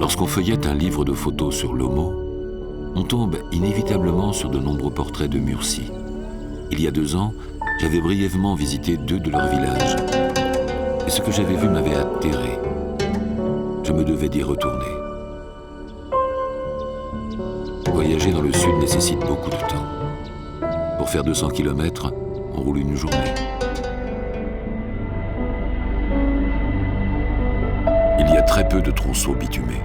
Lorsqu'on feuillette un livre de photos sur l'Omo, on tombe inévitablement sur de nombreux portraits de Murcie. Il y a 2 ans, j'avais brièvement visité 2 de leurs villages. Et ce que j'avais vu m'avait atterré. Je me devais d'y retourner. Voyager dans le sud nécessite beaucoup de temps. Pour faire 200 km, on roule une journée. Il y a très peu de tronçons bitumés.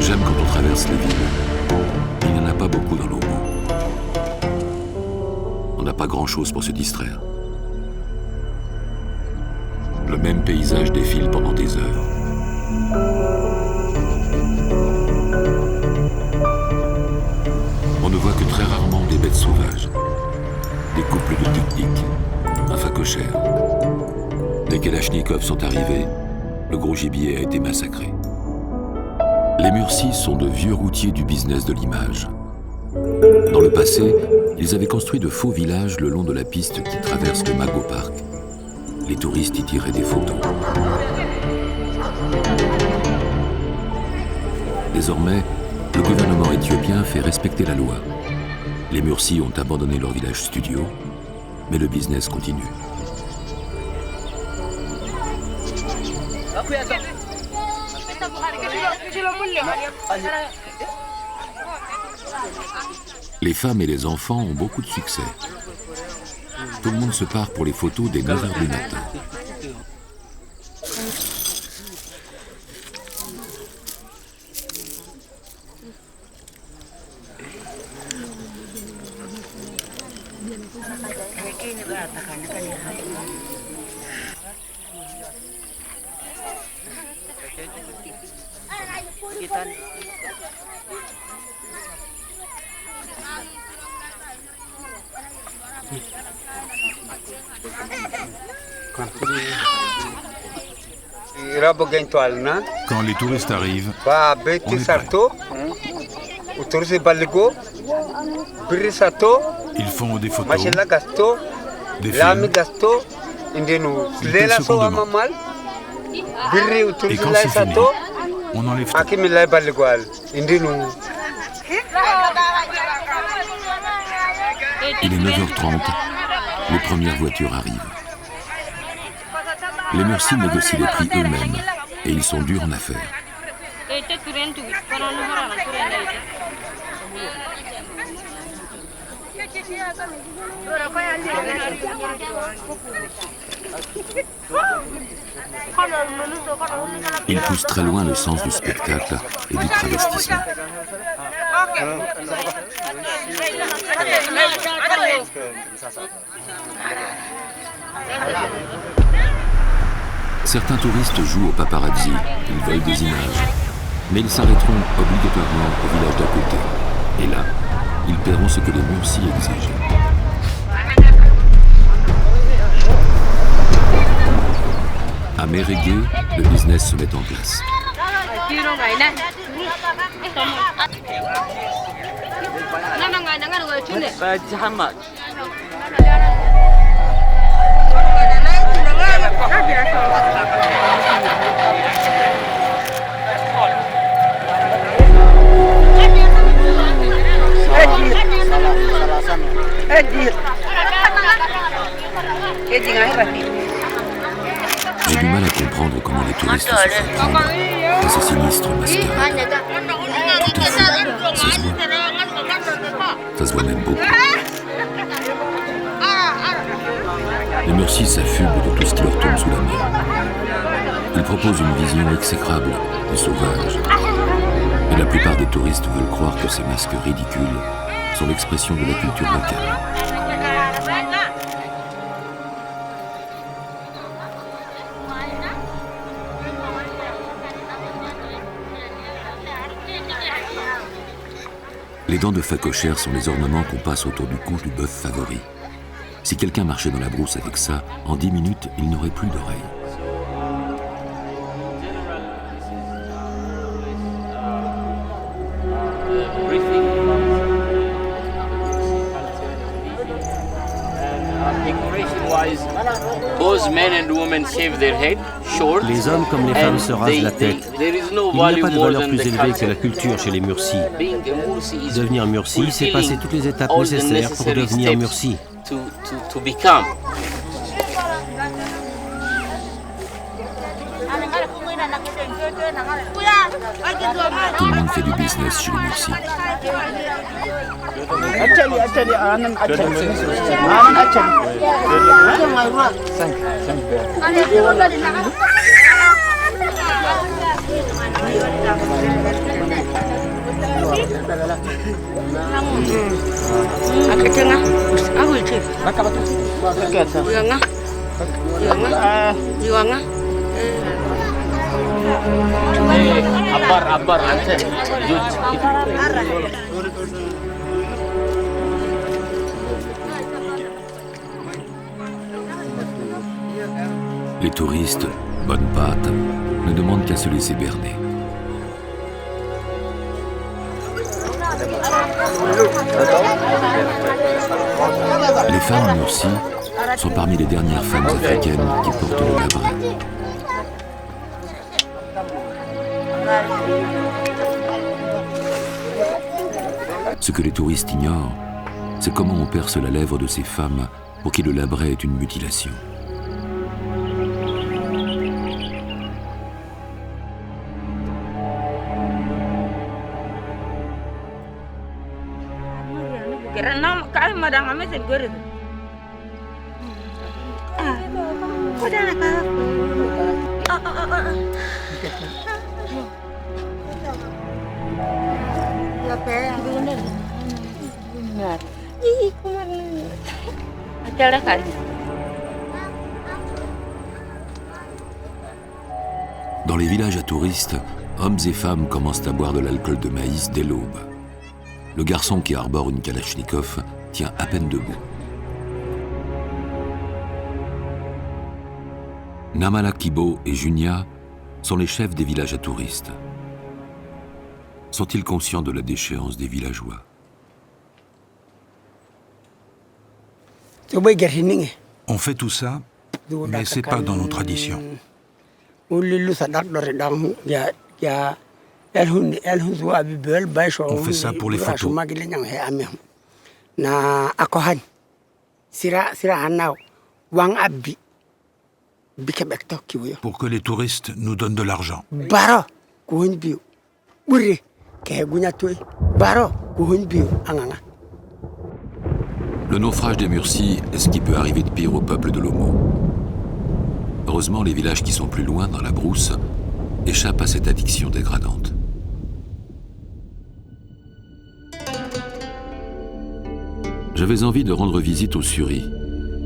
J'aime quand on traverse les villes. Il n'y en a pas beaucoup dans l'Omo. On n'a pas grand-chose pour se distraire. Le même paysage défile pendant des heures. On ne voit que très rarement des bêtes sauvages. Des couples de tic-tic, un phacochère. Les kalachnikovs sont arrivés, le gros gibier a été massacré. Les Murcies sont de vieux routiers du business de l'image. Dans le passé, ils avaient construit de faux villages le long de la piste qui traverse le Mago Park. Les touristes y tiraient des photos. Désormais, le gouvernement éthiopien fait respecter la loi. Les Murcies ont abandonné leur village studio, mais le business continue. Les femmes et les enfants ont beaucoup de succès. Tout le monde se part pour les photos dès 9h du matin. Quand les touristes arrivent, on est prêt. Ils font des photos, des films, ils paient ce qu'on demande. Et quand c'est fini, on enlève tout. Il est 9h30, les premières voitures arrivent. Les Murcies négocient les prix eux-mêmes et ils sont durs en affaires. Ils poussent très loin le sens du spectacle et du travestissement. Certains touristes jouent au paparazzi, ils veulent des images, mais ils s'arrêteront obligatoirement au village d'à côté. Et là, ils paieront ce que les Murcies exigent. À Mérégué, le business se met en place. J'ai du mal à comprendre comment les touristes se font prendre à ces sinistres mascarades. Tout est fou, ça se voit. Ça se voit même beaucoup. Les Murcies s'affublent de tout ce qui leur tombe sous la main. Ils proposent une vision exécrable du sauvage. Et la plupart des touristes veulent croire que ces masques ridicules sont l'expression de la culture locale. Les dents de phacochère sont les ornements qu'on passe autour du cou du bœuf favori. Si quelqu'un marchait dans la brousse avec ça, en 10 minutes, il n'aurait plus d'oreilles. Les hommes comme les femmes se rasent la tête. Il n'y a pas de valeur plus élevée que la culture chez les Mursi. Devenir Mursi, c'est passer toutes les étapes nécessaires pour devenir Mursi. Tout le monde fait du business chez les Mursi. Les touristes, bonne pâte, ne demandent qu'à se laisser berner. Les femmes Mursi sont parmi les dernières femmes africaines qui portent le labret. Ce que les touristes ignorent, c'est comment on perce la lèvre de ces femmes pour qui le labret est une mutilation. Dans les villages à touristes, hommes et femmes commencent à boire de l'alcool de maïs dès l'aube. Le garçon qui arbore une kalachnikov tient à peine debout. Namala Kibo et Junia sont les chefs des villages à touristes. Sont-ils conscients de la déchéance des villageois? On fait tout ça, mais c'est pas dans nos traditions. On fait ça pour les photos. Pour que les touristes nous donnent de l'argent. Le naufrage des Mursi est ce qui peut arriver de pire au peuple de l'Omo. Heureusement, les villages qui sont plus loin, dans la brousse, échappent à cette addiction dégradante. J'avais envie de rendre visite aux Suri,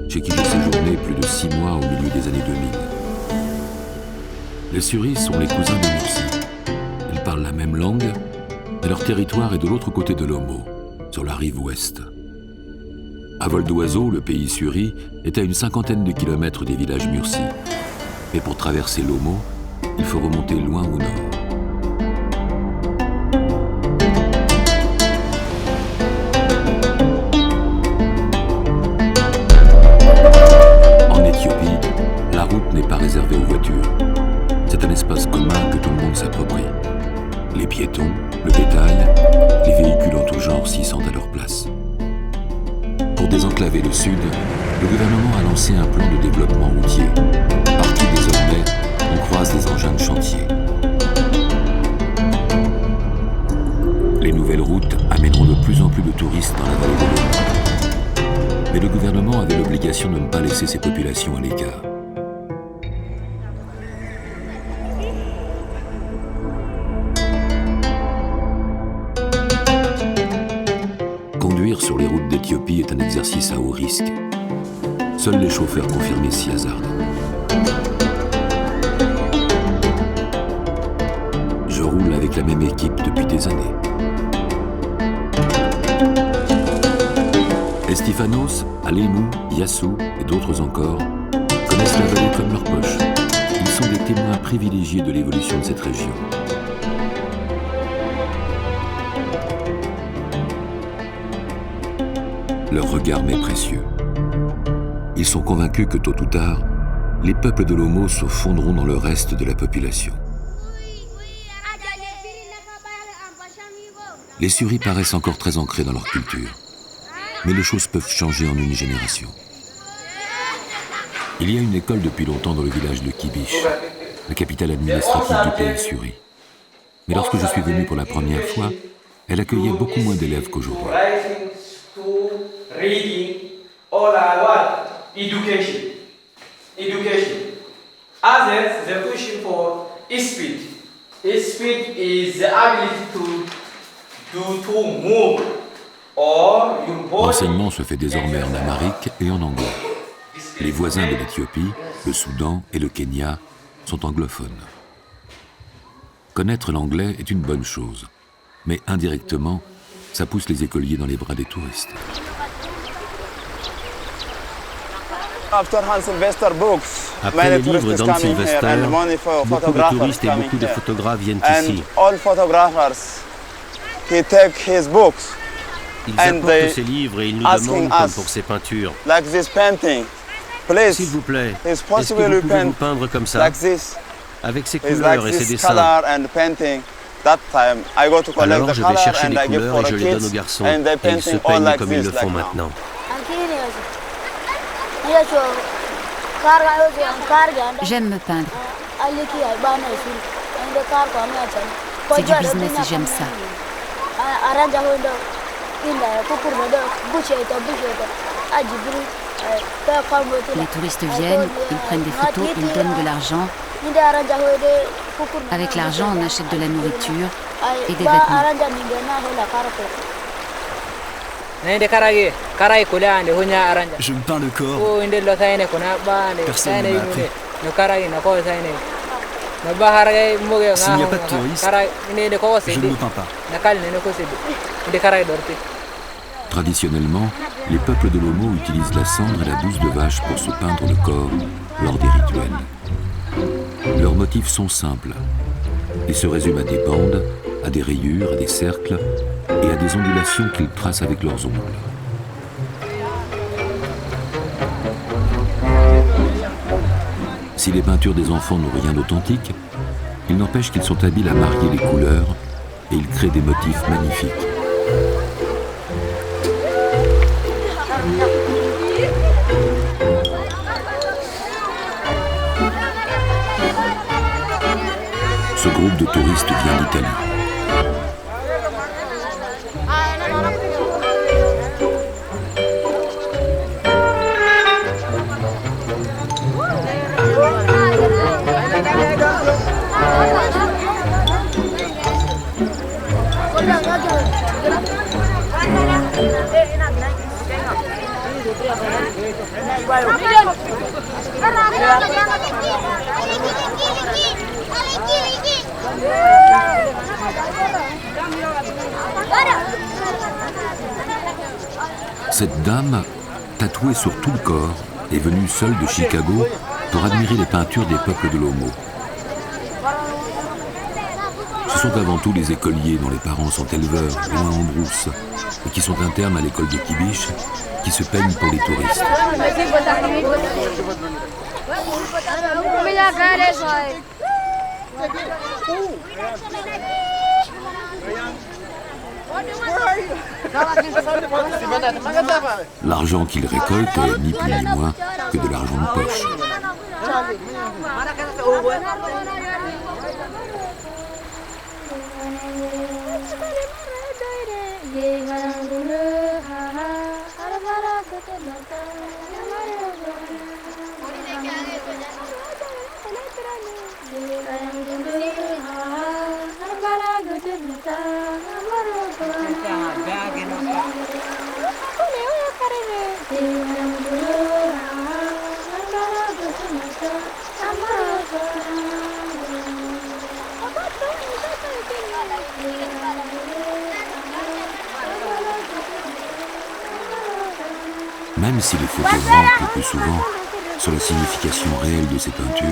chez qui j'ai séjourné plus de 6 mois au milieu des années 2000. Les Suri sont les cousins des Mursi. Ils parlent la même langue, et leur territoire est de l'autre côté de l'Omo, sur la rive ouest. À vol d'oiseau, le pays Suri est à une 50aine de kilomètres des villages Mursi. Mais pour traverser l'Omo, il faut remonter loin au nord. En Éthiopie, la route n'est pas réservée aux voitures. C'est un espace commun que tout le monde s'approprie. Les piétons, le bétail, les véhicules en tout genre s'y sentent à leur place. Pour désenclaver le sud, le gouvernement a lancé un plan de développement routier. Partout désormais, on croise des engins de chantier. Les nouvelles routes amèneront de plus en plus de touristes dans la vallée de l'Omo. Mais le gouvernement avait l'obligation de ne pas laisser ses populations à l'écart. Conduire sur les routes d'Éthiopie est un exercice à haut risque. Seuls les chauffeurs confirmés s'y hasardent. Je roule avec la même équipe depuis des années. Estifanos, Alemou, Yassou et d'autres encore connaissent la vallée comme leur poche. Ils sont des témoins privilégiés de l'évolution de cette région. Leur regard m'est précieux. Ils sont convaincus que tôt ou tard, les peuples de l'Omo se fondront dans le reste de la population. Les Suris paraissent encore très ancrés dans leur culture, mais les choses peuvent changer en une génération. Il y a une école depuis longtemps dans le village de Kibish, la capitale administrative du pays Suri. Mais lorsque je suis venu pour la première fois, elle accueillait beaucoup moins d'élèves qu'aujourd'hui. L'enseignement se fait désormais en amharique et en anglais. Les voisins de l'Éthiopie, le Soudan et le Kenya sont anglophones. Connaître l'anglais est une bonne chose, mais indirectement, ça pousse les écoliers dans les bras des touristes. Après les livres d'Hans Sylvester, beaucoup de touristes et beaucoup de photographes viennent ici. Ils apportent ces livres et ils nous demandent, comme pour ces peintures, s'il vous plaît, est-ce que vous pouvez vous peindre comme ça, avec ces couleurs et ces dessins? Alors je vais chercher les couleurs et je les donne aux garçons, et ils se peignent comme ils le font maintenant. J'aime me peindre. C'est du business et j'aime ça. Les touristes viennent, ils prennent des photos, ils donnent de l'argent. Avec l'argent, on achète de la nourriture et des vêtements. Je me peins le corps. Personne ne m'a appris. S'il n'y a pas de touristes, je ne me peins pas. Traditionnellement, les peuples de l'Omo utilisent la cendre et la bouse de vache pour se peindre le corps lors des rituels. Leurs motifs sont simples et se résument à des bandes, à des rayures, à des cercles et à des ondulations qu'ils tracent avec leurs ongles. Si les peintures des enfants n'ont rien d'authentique, il n'empêche qu'ils sont habiles à marier les couleurs et ils créent des motifs magnifiques. Ce groupe de touristes vient d'Italie. Cette dame, tatouée sur tout le corps, est venue seule de Chicago pour admirer les peintures des peuples de l'Omo. Ce sont avant tout les écoliers dont les parents sont éleveurs, loin en brousse, et qui sont internes à l'école de Kibish, qui se peignent pour les touristes. L'argent qu'ils récoltent est ni plus ni moins que de l'argent de poche. Même si les photos manquent le plus souvent sur la signification réelle de ces peintures,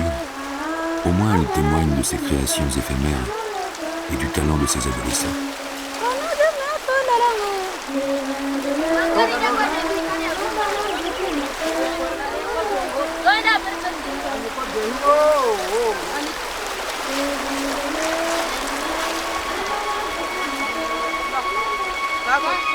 au moins elles témoignent de ces créations éphémères et du talent de ces adolescents. Vamos.